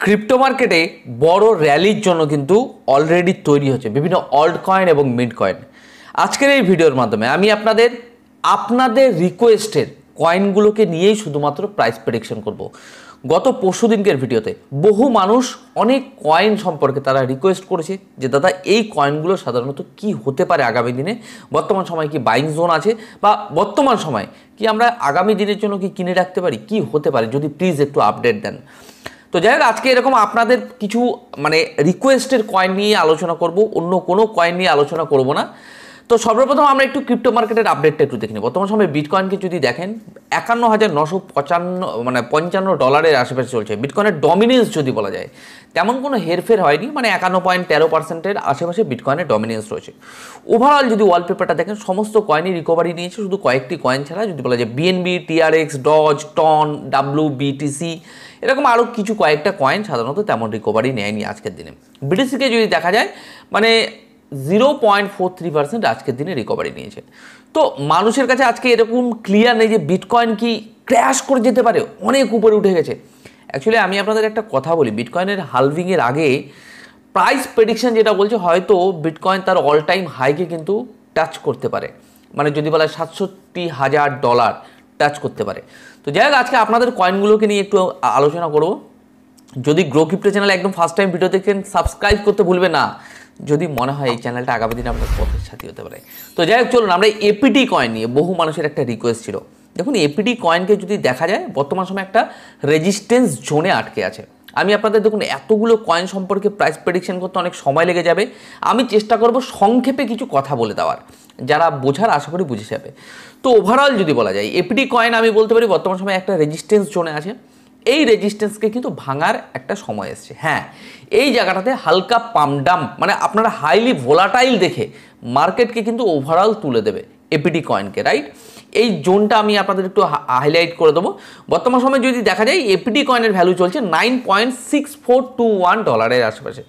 Crypto মার্কেটে বড় র্যালির জন্য কিন্তু অলরেডি তৈরি হচ্ছে বিভিন্ন অল্ট কয়েন এবং মিন্ট কয়েন। আজকের এই ভিডিওর মাধ্যমে আমি আপনাদের রিকোয়েস্টের কয়েনগুলোকে নিয়েই শুধুমাত্র প্রাইস প্রেডিকশন করব। গত পরশু দিনকের ভিডিওতে বহু মানুষ অনেক কয়েন সম্পর্কে তারা রিকোয়েস্ট করেছে যে দাদা এই কয়েনগুলো সাধারণত কি হতে পারে আগামী দিনে, বর্তমান সময় কি বাইং জোন আছে, বা বর্তমান সময় কি আমরা আগামী দিনের জন্য কি কিনে রাখতে পারি, কি হতে পারে, যদি প্লিজ একটু আপডেট দেন। তো যাই হোক, আজকে এরকম আপনাদের কিছু রিকোয়েস্টের কয়েন নিয়ে আলোচনা করব, অন্য কোনো কয়েন নিয়ে আলোচনা করব না। তো সর্বপ্রথম আমরা একটু ক্রিপ্টো মার্কেটের আপডেটটা একটু দেখে নিই। বর্তমান সময় বিটকয়েনকে যদি দেখেন 51,955 আশেপাশে চলছে। বিটকয়েনের ডমিনেন্স যদি বলা যায় তেমন কোনো হেরফের হয়নি, 51.13% আশেপাশে বিটকয়েনের ডমিনেন্স রয়েছে। ওভারঅল যদি ওয়ালপেপারটা দেখেন সমস্ত কয়েনই রিকভারি নিয়েছে, শুধু কয়েকটি কয়েন ছাড়া যদি বলা যায় BNB, TRX, Doge, TON, WBTC এরকম আরও কিছু কয়েকটা কয়েন সাধারণত তেমন রিকভারি নেয়নি আজকের দিনে। BTCকে যদি দেখা যায় 0.43% আজকের দিনে রিকভারি নিয়েছে। তো মানুষের কাছে আজকে এরকম ক্লিয়ার নেই যে বিটকয়েন কি ক্র্যাশ করে যেতে পারে, অনেক উপরে উঠে গেছে। অ্যাকচুয়ালি আমি আপনাদের একটা কথা বলি, বিটকয়েনের হালভিংয়ের আগে প্রাইস প্রেডিকশন যেটা বলছে হয়তো বিটকয়েন তার অল টাইম হাইকে কিন্তু টাচ করতে পারে, যদি বলা হয় $67,000 টাচ করতে পারে। তো যাই হোক, আজকে আপনাদের কয়েনগুলোকে নিয়ে একটু আলোচনা করব। যদি গ্রো ক্রিপ্টো চ্যানেল একদম ফার্স্ট টাইম ভিডিও দেখেন সাবস্ক্রাইব করতে ভুলবেন না, যদি মনে হয় এই চ্যানেলটা আগামী দিনে আপনার পথের সাথী হতে পারে। তো যাই হোক, চলুন আমরা এপিটি কয়েন নিয়ে, বহু মানুষের একটা রিকোয়েস্ট ছিল। দেখুন, এপিটি কয়েনকে যদি দেখা যায় বর্তমান সময় একটা রেজিস্ট্যান্স জোনে আটকে আছে। আমি আপনাদের দেখুন এতগুলো কয়েন সম্পর্কে প্রাইস প্রেডিকশন করতে অনেক সময় লেগে যাবে। আমি চেষ্টা করব সংক্ষেপে কিছু কথা বলে দেওয়ার, যারা বোঝার আশা করি বুঝে যাবে। তো ওভারঅল যদি বলা যায় এপিটি কয়েন আমি বলতে পারি বর্তমান সময় একটা রেজিস্ট্যান্স জোনে আছে। এই রেজিস্ট্যান্সকে কিন্তু ভাঙার একটা সময় এসছে। হ্যাঁ, এই জায়গাটাতে হালকা পামডাম আপনারা হাইলি ভোলাটাইল দেখে মার্কেটকে কিন্তু ওভারঅল তুলে দেবে এপিটি কয়েনকে, রাইট? এই জোনটা আমি আপনাদের একটু হাইলাইট করে দেবো। বর্তমান সময় যদি দেখা যায় এপিটি কয়েনের ভ্যালু চলছে $9.6421 আশেপাশে।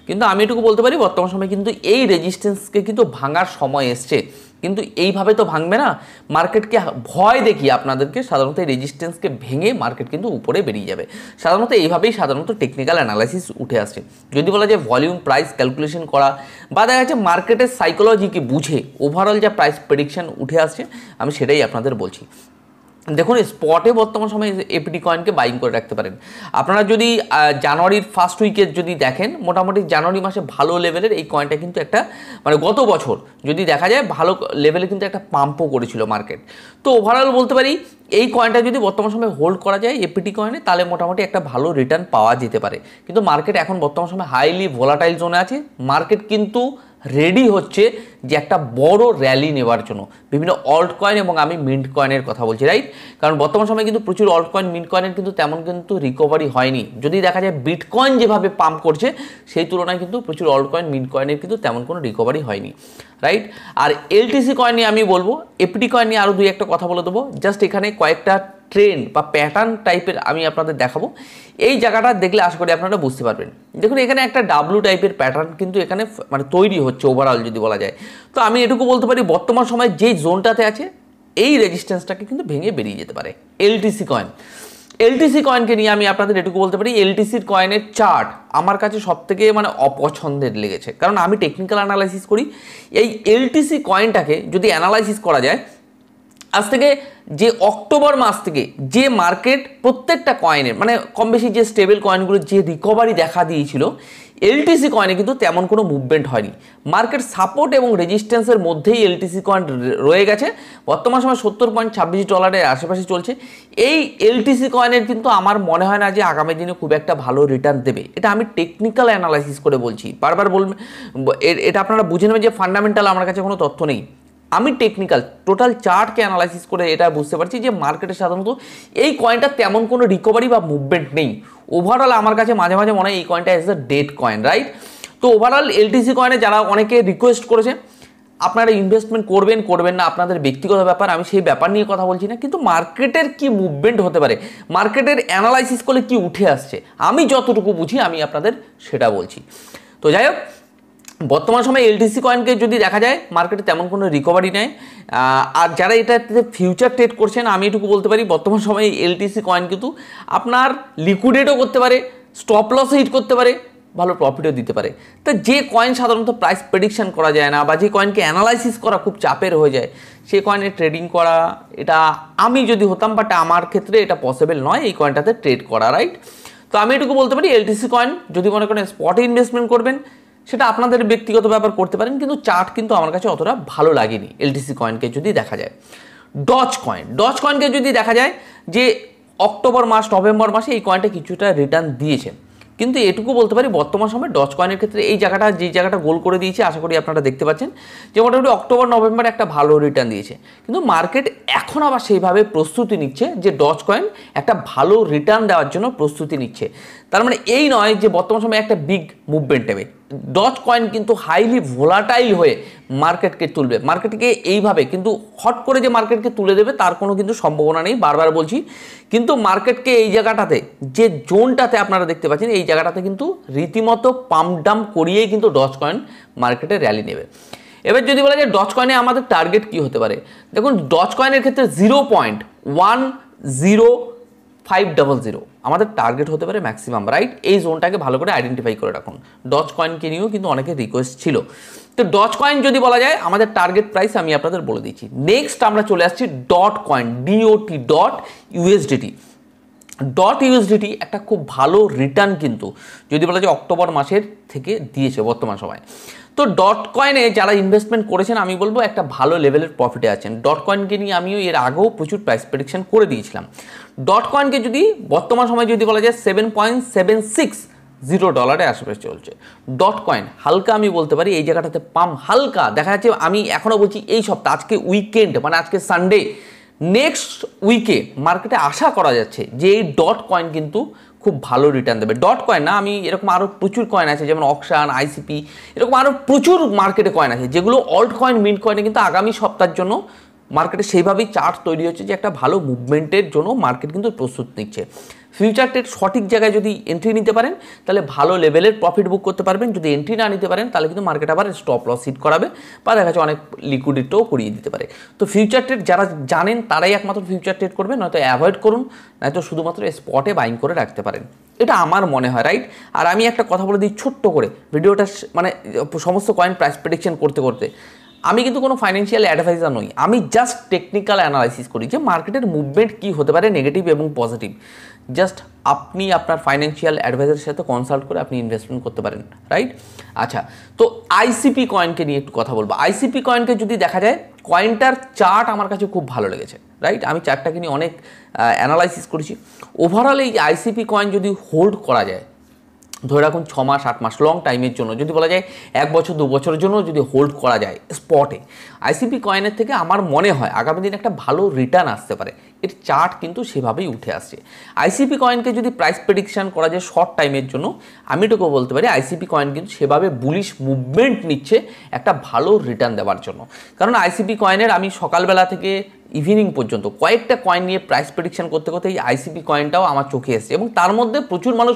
কিন্তু আমি এটুকু বলতে পারি বর্তমান সময় কিন্তু এই রেজিস্ট্যান্সকে কিন্তু ভাঙার সময় এসছে। কিন্তু এইভাবে তো ভাঙবে না, মার্কেটকে ভয় দেখিয়ে আপনাদেরকে সাধারণত এই রেজিস্ট্যান্সকে ভেঙে মার্কেট কিন্তু উপরে বেরিয়ে যাবে। সাধারণত এইভাবেই টেকনিক্যাল অ্যানালাইসিস উঠে আসছে। যদি বলা যায় ভলিউম প্রাইস ক্যালকুলেশন করা বা দেখা যাচ্ছে মার্কেটের সাইকোলজিকে বুঝে ওভারঅল যা প্রাইস প্রেডিকশন উঠে আসছে আমি সেটাই আপনাদের বলছি। দেখুন, স্পটে বর্তমান সময়ে এপিটি কয়েনকে বাইং করে রাখতে পারেন। আপনারা যদি জানুয়ারির ফার্স্ট উইকের যদি দেখেন, মোটামুটি জানুয়ারি মাসে ভালো লেভেলের এই কয়েনটা কিন্তু একটা গত বছর যদি দেখা যায় ভালো লেভেলে কিন্তু একটা পাম্পও করেছিল মার্কেট। তো ওভারঅল বলতে পারি এই কয়েনটা যদি বর্তমান সময়ে হোল্ড করা যায় এপিটি কয়েনে, তাহলে মোটামুটি একটা ভালো রিটার্ন পাওয়া যেতে পারে। কিন্তু মার্কেট এখন বর্তমান সময় হাইলি ভোলাটাইল জোনে আছে। মার্কেট কিন্তু রেডি হচ্ছে যে একটা বড় র্যালি নেওয়ার জন্য। বিভিন্ন অল্ট কয়েন এবং আমি মিন্ট কয়েনের কথা বলছি, রাইট? কারণ বর্তমান সময় কিন্তু প্রচুর অল্ট কয়েন মিন্ট কয়েনের কিন্তু তেমন কিন্তু রিকভারি হয়নি। যদি দেখা যায় বিটকয়েন যেভাবে পাম্প করছে সেই তুলনায় কিন্তু প্রচুর অল্ট কয়েন মিন্ট কয়েনের কিন্তু তেমন কোনো রিকভারি হয়নি, রাইট? আর এলটিসি কয়েন নিয়ে আমি বলবো, এপিটি কয়েন নিয়ে আরও দুই একটা কথা বলে দেবো। জাস্ট এখানে কয়েকটা ট্রেন্ড বা প্যাটার্ন টাইপের আমি আপনাদের দেখাবো। এই জায়গাটা দেখলে আশা করি আপনারা বুঝতে পারবেন। দেখুন, এখানে একটা ডাব্লু টাইপের প্যাটার্ন কিন্তু এখানে তৈরি হচ্ছে ওভারঅল যদি বলা যায়। তো আমি এটুকু বলতে পারি বর্তমান সময় যেই জোনটাতে আছে এই রেজিস্ট্যান্সটাকে কিন্তু ভেঙে বেরিয়ে যেতে পারে এলটিসি কয়েন। এলটিসি কয়েনকে নিয়ে আমি আপনাদের এটুকু বলতে পারি, এলটিসির কয়েনের চার্ট আমার কাছে সবথেকে অপছন্দের লেগেছে। কারণ আমি টেকনিক্যাল অ্যানালাইসিস করি। এই এলটিসি কয়েনটাকে যদি অ্যানালাইসিস করা যায়, আজ থেকে যে অক্টোবর মাস থেকে যে মার্কেট প্রত্যেকটা কয়েনের কম বেশি যে স্টেবল কয়েনগুলো যে রিকভারি দেখা দিয়েছিল, এলটিসি কয়েনে কিন্তু তেমন কোনো মুভমেন্ট হয়নি। মার্কেট সাপোর্ট এবং রেজিস্ট্যান্সের মধ্যেই এলটিসি কয়েন রয়ে গেছে। বর্তমান সময় $70.26 আশেপাশে চলছে। এই এলটিসি কয়েনের কিন্তু আমার মনে হয় না যে আগামী দিনে খুব একটা ভালো রিটার্ন দেবে। এটা আমি টেকনিক্যাল অ্যানালাইসিস করে বলছি, বারবার বলবেন এটা আপনারা বুঝে নেবেন যে ফান্ডামেন্টাল আমার কাছে কোনো তথ্য নেই। আমি টেকনিক্যাল টোটাল চার্টকে অ্যানালাইসিস করে এটা বুঝতে পারছি যে মার্কেটে সাধারণত এই কয়েনটা তেমন কোনো রিকভারি বা মুভমেন্ট নেই। ওভারঅল আমার কাছে মাঝে মাঝে মনে হয় এই কয়েনটা is the dead coin, right? তো ওভারঅল এলটিসি কয়েনে যারা অনেকে রিকোয়েস্ট করেছে আপনারা ইনভেস্টমেন্ট করবেন না আপনাদের ব্যক্তিগত ব্যাপার, আমি সেই ব্যাপার নিয়ে কথা বলছি না। কিন্তু মার্কেটের কি মুভমেন্ট হতে পারে, মার্কেটের অ্যানালাইসিস করলে কি উঠে আসছে, আমি যতটুকু বুঝি আমি আপনাদের সেটা বলছি। তো যাই হোক, বর্তমান সময়ে এলটিসি কয়েনকে যদি দেখা যায় মার্কেটে তেমন কোনো রিকভারি নেই। আর যারা এটাতে ফিউচার ট্রেড করছেন আমি এটুকু বলতে পারি বর্তমান সময়ে এলটিসি কয়েন কিন্তু আপনার লিকুইডেটও করতে পারে, স্টপ লস হিট করতে পারে, ভালো প্রফিটও দিতে পারে। তো যে কয়েন সাধারণত প্রাইস প্রেডিকশন করা যায় না বা যে কয়েনকে অ্যানালাইসিস করা খুব চাপের হয়ে যায়, সেই কয়েনে ট্রেডিং করা, এটা আমি যদি হতাম, বাট আমার ক্ষেত্রে এটা পসিবল নয় এই কয়েনটাতে ট্রেড করা, রাইট? তো আমি এটুকু বলতে পারি এলটিসি কয়েন যদি মনে করেন স্পটে ইনভেস্টমেন্ট করবেন, সেটা আপনাদের ব্যক্তিগত ব্যাপার করতে পারেন, কিন্তু চার্ট কিন্তু আমার কাছে অতটা ভালো লাগেনি এলটিসি কয়েনকে যদি দেখা যায়। ডজ কয়েনকে যদি দেখা যায় যে অক্টোবর মাস নভেম্বর মাসে এই কয়েনটা কিছুটা রিটার্ন দিয়েছে, কিন্তু এটুকু বলতে পারি বর্তমান সময়ে ডজ কয়েনের ক্ষেত্রে এই জায়গাটা, যে জায়গাটা গোল করে দিয়েছে, আশা করি আপনারা দেখতে পাচ্ছেন যে মোটামুটি অক্টোবর নভেম্বরে একটা ভালো রিটার্ন দিয়েছে, কিন্তু মার্কেট এখন আবার সেইভাবে প্রস্তুতি নিচ্ছে যে ডজ কয়েন একটা ভালো রিটার্ন দেওয়ার জন্য প্রস্তুতি নিচ্ছে। তার মানে এই নয় যে বর্তমান সময়ে একটা বিগ মুভমেন্ট হবে। ডজ কয়েন কিন্তু হাইলি ভোলাটাইল হয়ে মার্কেটকে তুলবে, মার্কেটকে এইভাবে কিন্তু হট করে যে মার্কেটকে তুলে দেবে তার কোনো কিন্তু সম্ভাবনা নেই, বারবার বলছি। কিন্তু মার্কেটকে এই জায়গাটাতে, যে জোনটাতে আপনারা দেখতে পাচ্ছেন, এই জায়গাটাতে কিন্তু রীতিমতো পাম্প ডাম্প করিয়েই কিন্তু ডজ কয়েন মার্কেটে র্যালি নেবে। এবার যদি বলা যায় ডজ কয়েনে আমাদের টার্গেট কি হতে পারে, দেখুন ডজ কয়েনের ক্ষেত্রে 0.10500 আমাদের টার্গেট হতে পারে ম্যাক্সিমাম, রাইট? এই জোনটাকে ভালো করে আইডেন্টিফাই করে রাখুন। ডজ কয়েনকে নিয়েও কিন্তু অনেকে রিকোয়েস্ট ছিল। তো ডজ কয়েন যদি বলা যায় আমাদের টার্গেট প্রাইস আমি আপনাদের বলে দিচ্ছি। নেক্সট আমরা চলে আসছি dot coin, DOT, dot USDT. Dot USDT একটা খুব ভালো রিটার্ন কিন্তু যদি বলা যায় অক্টোবর মাসের থেকে দিয়েছে বর্তমান সময়। তো ডট কয়েনে যারা ইনভেস্টমেন্ট করেছেন আমি বলবো একটা ভালো লেভেলের প্রফিটে আছেন। ডট কয়েনকে নিয়ে আমিও এর আগেও প্রচুর প্রাইস প্রেডিকশন করে দিয়েছিলাম। ডট কয়েনকে যদি বর্তমান সময় যদি বলা যায় $7.760 আশেপাশে চলছে ডট কয়েন। হালকা আমি বলতে পারি এই জায়গাটাতে পাম্প হালকা দেখা যাচ্ছে। আমি এখনও বলছি এই সপ্তাহ, আজকে উইকেন্ড, মানে আজকে সানডে, নেক্সট উইকে মার্কেটে আশা করা যাচ্ছে যে এই ডট কয়েন কিন্তু খুব ভালো রিটার্ন দেবে। ডট কয়েন না, আমি এরকম আরও প্রচুর কয়েন আছে যেমন অকশান, আইসিপি, এরকম আরও প্রচুর মার্কেটে কয়েন আছে যেগুলো অল্ট কয়েন, মিন্ট কয়েনে কিন্তু আগামী সপ্তাহের জন্য মার্কেটে সেইভাবেই চার্ট তৈরি হচ্ছে যে একটা ভালো মুভমেন্টের জন্য মার্কেট কিন্তু প্রস্তুত নিচ্ছে। ফিউচার ট্রেড সঠিক জায়গায় যদি এন্ট্রি নিতে পারেন তাহলে ভালো লেভেলের প্রফিট বুক করতে পারবেন। যদি এন্ট্রি না নিতে পারেন তাহলে কিন্তু মার্কেট আবার স্টপ লস হিট করাবে বা দেখা যাচ্ছে অনেক লিকুইডিটিও করিয়ে দিতে পারে। তো ফিউচার ট্রেড যারা জানেন তারাই একমাত্র ফিউচার ট্রেড করবেন, নয়তো অ্যাভয়েড করুন, নয়তো শুধুমাত্র স্পটে বাইং করে রাখতে পারেন, এটা আমার মনে হয়, রাইট? আর আমি একটা কথা বলে দিই ছোট্ট করে ভিডিওটা, মানে সমস্ত কয়েন প্রাইস প্রেডিকশন করতে করতে, আমি কিন্তু কোনো ফাইন্যান্সিয়াল অ্যাডভাইজার নই, আমি জাস্ট টেকনিক্যাল অ্যানালাইসিস করি যে মার্কেটের মুভমেন্ট কী হতে পারে, নেগেটিভ এবং পজিটিভ। জাস্ট আপনি আপনার ফাইন্যান্সিয়াল অ্যাডভাইজারের সাথে কনসাল্ট করে আপনি ইনভেস্টমেন্ট করতে পারেন, রাইট? আচ্ছা, তো আইসিপি কয়েনকে নিয়ে একটু কথা বলবো। আইসিপি কয়েনকে যদি দেখা যায়, কয়েনটার চার্ট আমার কাছে খুব ভালো লেগেছে, রাইট? আমি চার্টটাকে নিয়ে অনেক অ্যানালাইসিস করেছি। ওভারঅল এই আইসিপি কয়েন যদি হোল্ড করা যায়, ধরে রাখুন 6 মাস 8 মাস লং টাইমের জন্য, যদি বলা যায় 1 বছর 2 বছরের জন্য যদি হোল্ড করা যায় স্পটে, আইসিপি কয়েনের থেকে আমার মনে হয় আগামী দিনে একটা ভালো রিটার্ন আসতে পারে। এর চার্ট কিন্তু সেভাবেই উঠে আসছে। আইসিপি কয়েনকে যদি প্রাইস প্রেডিকশন করা যায় শর্ট টাইমের জন্য, আমি এটুকু বলতে পারি আইসিপি কয়েন কিন্তু সেভাবে বুলিশ মুভমেন্ট নিচ্ছে একটা ভালো রিটার্ন দেওয়ার জন্য। কারণ আইসিপি কয়েনের আমি সকালবেলা থেকে ইভিনিং পর্যন্ত কয়েকটা কয়েন নিয়ে প্রাইস প্রেডিকশন করতে করতে এই আইসিপি কয়েনটাও আমার চোখে এসেছে এবং তার মধ্যে প্রচুর মানুষ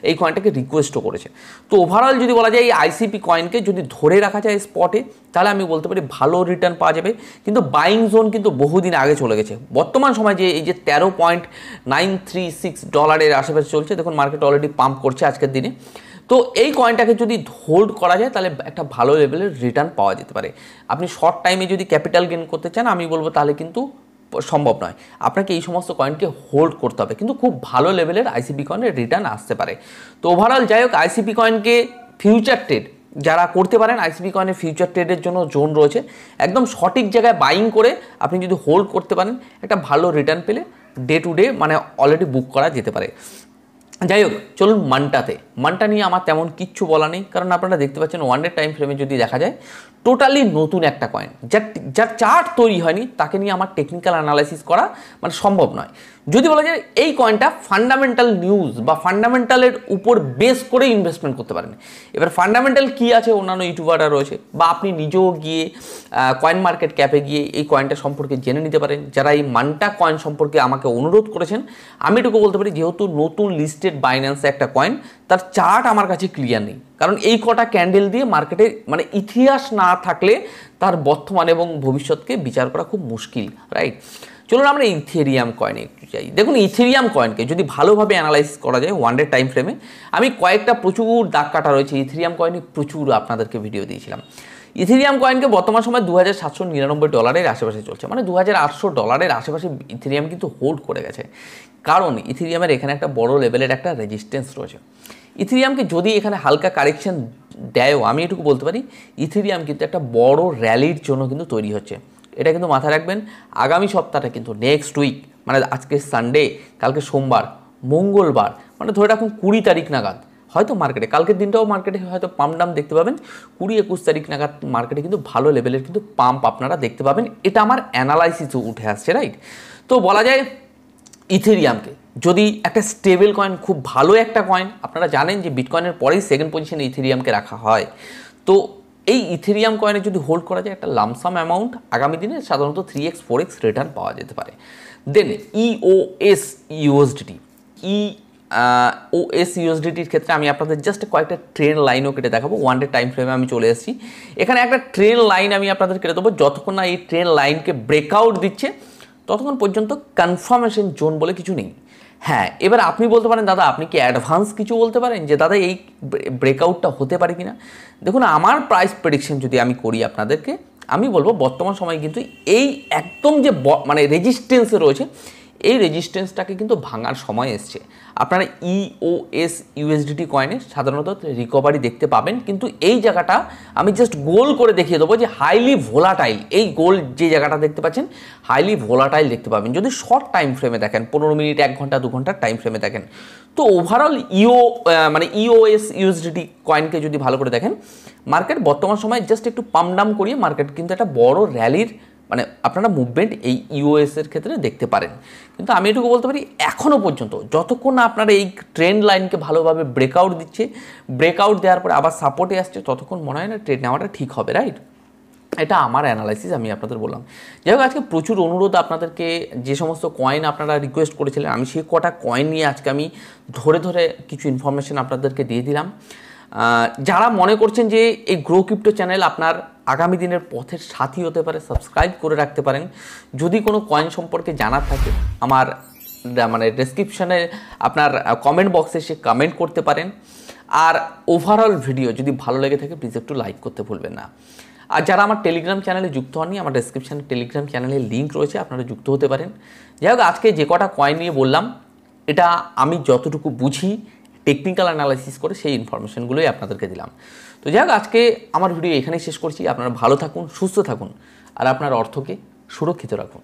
এই কয়েনটাকে রিকোয়েস্টও করেছে। তো ওভারঅল যদি বলা যায় এই আইসিপি কয়েনকে যদি ধরে রাখা যায় স্পটে, তাহলে আমি বলতে পারি ভালো রিটার্ন পাওয়া যাবে। কিন্তু বাইং জোন কিন্তু বহুদিন আগে চলে গেছে। বর্তমান সময় যে এই যে $13.936 আশেপাশে চলছে, দেখুন মার্কেট অলরেডি পাম্প করছে আজকের দিনে। তো এই কয়েনটাকে যদি হোল্ড করা যায় তাহলে একটা ভালো লেভেলের রিটার্ন পাওয়া যেতে পারে। আপনি শর্ট টাইমে যদি ক্যাপিটাল গেইন করতে চান, আমি বলবো তাহলে কিন্তু সম্ভব নয়, আপনাকে এই সমস্ত কয়েনকে হোল্ড করতে হবে, কিন্তু খুব ভালো লেভেলের আইসিপি কয়েনের রিটার্ন আসতে পারে। তো ওভারঅল যাই হোক, আইসিপি কয়েনকে ফিউচার ট্রেড যারা করতে পারেন, আইসিপি কয়েনের ফিউচার ট্রেডের জন্য জোন রয়েছে, একদম সঠিক জায়গায় বাইং করে আপনি যদি হোল্ড করতে পারেন, একটা ভালো রিটার্ন পেলে ডে টু ডে মানে অলরেডি বুক করা যেতে পারে। যাই হোক, চলুন মানটা নিয়ে আমার তেমন কিচ্ছু বলা নেই, কারণ আপনারা দেখতে পাচ্ছেন ওয়ান ডে টাইম ফ্রেমে যদি দেখা যায় টোটালি নতুন একটা কয়েন, যার চার্ট তৈরি হয়নি, তাকে নিয়ে আমার টেকনিক্যাল অ্যানালাইসিস করা মানে সম্ভব নয়। যদি বলা যায় এই কয়েনটা ফান্ডামেন্টাল নিউজ বা ফান্ডামেন্টালের উপর বেস করে ইনভেস্টমেন্ট করতে পারেন। এবার ফান্ডামেন্টাল কী আছে, অন্যান্য ইউটিউবাররা রয়েছে, বা আপনি নিজেও গিয়ে কয়েন মার্কেট ক্যাপে গিয়ে এই কয়েনটা সম্পর্কে জেনে নিতে পারেন। যারা এই মানটা কয়েন সম্পর্কে আমাকে অনুরোধ করেছেন, আমি এটুকু বলতে পারি যেহেতু নতুন লিস্টেড বাইন্যান্সে একটা কয়েন, তার চার্ট আমার কাছে ক্লিয়ার নেই, কারণ এই কটা ক্যান্ডেল দিয়ে মার্কেটে মানে ইতিহাস না থাকলে তার বর্তমান এবং ভবিষ্যৎকে বিচার করা খুব মুশকিল, রাইট? চলুন আমরা ইথেরিয়াম কয়েনে একটু যাই। দেখুন ইথেরিয়াম কয়েনকে যদি ভালোভাবে অ্যানালাইসিস করা যায় ওয়ান ডে টাইম ফ্রেমে, আমি কয়েকটা প্রচুর দাগ কাটা রয়েছে ইথেরিয়াম কয়েনে, প্রচুর আপনাদেরকে ভিডিও দিয়েছিলাম। ইথেরিয়াম কয়েনকে বর্তমান সময় $2799 আশেপাশে চলছে, মানে $2800 আশেপাশে ইথেরিয়াম কিন্তু হোল্ড করে গেছে। কারণ ইথেরিয়ামের এখানে একটা বড় লেভেলের একটা রেজিস্ট্যান্স রয়েছে। ইথেরিয়ামকে যদি এখানে হালকা কারেকশন দেয়ও, আমি এটুকু বলতে পারি ইথেরিয়াম কিন্তু একটা বড় র্যালির জন্য কিন্তু তৈরি হচ্ছে। এটা কিন্তু মাথায় রাখবেন। আগামী সপ্তাহটা কিন্তু নেক্সট উইক, মানে আজকে সানডে, কালকে সোমবার, মঙ্গলবার, মানে ধরে রাখুন 20 তারিখ নাগাদ হয়তো মার্কেটে, কালকের দিনটাও মার্কেটে হয়তো পাম্প ডাম দেখতে পাবেন। 20-21 তারিখ নাগাদ মার্কেটে কিন্তু ভালো লেভেলের কিন্তু পাম্প আপনারা দেখতে পাবেন। এটা আমার অ্যানালাইসিসও উঠে আসছে, রাইট? তো বলা যায় ইথেরিয়ামকে যদি একটা স্টেবল কয়েন, খুব ভালো একটা কয়েন, আপনারা জানেন যে বিটকয়েনের পরেই সেকেন্ড পজিশনে ইথেরিয়ামকে রাখা হয়। তো এই ইথেরিয়াম কয়েনে যদি হোল্ড করা যায় একটা লামসাম অ্যামাউন্ট, আগামী দিনে সাধারণত 3x 4x রিটার্ন পাওয়া যেতে পারে। দেন ইওএস ইউএসডিটি, ইওএস ইউএসডিটির ক্ষেত্রে আমি আপনাদের জাস্ট কয়েকটা ট্রেন লাইনও কেটে দেখাবো। ওয়ান ডে টাইম ফ্রেমে আমি চলে এসেছি। এখানে একটা ট্রেন লাইন আমি আপনাদের কেটে দেবো। যতক্ষণ না এই ট্রেন লাইনকে ব্রেকআউট দিচ্ছে ততক্ষণ পর্যন্ত কনফার্মেশন জোন বলে কিছু নেই। হ্যাঁ, এবার আপনি বলতে পারেন দাদা আপনি কি অ্যাডভান্স কিছু বলতে পারেন যে দাদা এই ব্রেকআউটটা হতে পারে কিনা? দেখুন আমার প্রাইস প্রেডিকশন যদি আমি করি আপনাদেরকে, আমি বলবো বর্তমান সময়ে কিন্তু এই একদম যে মানে রেজিস্ট্যান্সে রয়েছে, এই রেজিস্ট্যান্সটাকে কিন্তু ভাঙার সময় এসছে। আপনারা ইওএস ইউএসডিটি কয়েনে সাধারণত রিকভারি দেখতে পাবেন, কিন্তু এই জায়গাটা আমি জাস্ট গোল করে দেখিয়ে দেবো যে হাইলি ভোলাটাইল। এই গোল যে জায়গাটা দেখতে পাচ্ছেন হাইলি ভোলাটাইল দেখতে পাবেন যদি শর্ট টাইম ফ্রেমে দেখেন, 15 মিনিট, 1 ঘন্টা, 2 ঘন্টার টাইম ফ্রেমে দেখেন। তো ওভারঅল মানে ইওএস ইউএসডিটি কয়েনকে যদি ভালো করে দেখেন, মার্কেট বর্তমান সময় জাস্ট একটু পাম্প ডাউন করিয়ে মার্কেট কিন্তু একটা বড় র্যালির মানে আপনারা মুভমেন্ট এই ইউএসের ক্ষেত্রে দেখতে পারেন। কিন্তু আমি এটুকু বলতে পারি এখনও পর্যন্ত যতক্ষণ না আপনারা এই ট্রেন্ড লাইনকে ভালোভাবে ব্রেকআউট দিচ্ছে, ব্রেকআউট দেওয়ার পরে আবার সাপোর্টে আসছে, ততক্ষণ মনে হয় না ট্রেড নেওয়াটা ঠিক হবে, রাইট? এটা আমার অ্যানালাইসিস, আমি আপনাদের বললাম। যাই হোক, আজকে প্রচুর অনুরোধ আপনাদেরকে, যে সমস্ত কয়েন আপনারা রিকোয়েস্ট করেছিলেন আমি সেই কটা কয়েন নিয়ে আজকে আমি ধরে ধরে কিছু ইনফরমেশন আপনাদেরকে দিয়ে দিলাম। যারা মনে করছেন যে এই গ্রো ক্রিপ্টো চ্যানেল আপনার আগামী দিনের পথের সাথী হতে পারে, সাবস্ক্রাইব করে রাখতে পারেন। যদি কোনো কয়েন সম্পর্কে জানার থাকে আমার মানে ডেসক্রিপশানে আপনার কমেন্ট বক্সে সে কমেন্ট করতে পারেন। আর ওভারঅল ভিডিও যদি ভালো লেগে থাকে প্লিজ একটু লাইক করতে ভুলবেন না। আর যারা আমার টেলিগ্রাম চ্যানেলে যুক্ত হননি, আমার ডেসক্রিপশানে টেলিগ্রাম চ্যানেলের লিঙ্ক রয়েছে, আপনারা যুক্ত হতে পারেন। যাই হোক, আজকে যে কটা কয়েন নিয়ে বললাম এটা আমি যতটুকু বুঝি টেকনিক্যাল অ্যানালাইসিস করে সেই ইনফরমেশনগুলোই আপনাদেরকে দিলাম। তো যাই হোক, আজকে আমার ভিডিও এখানেই শেষ করছি। আপনারা ভালো থাকুন, সুস্থ থাকুন আর আপনার অর্থকে সুরক্ষিত রাখুন।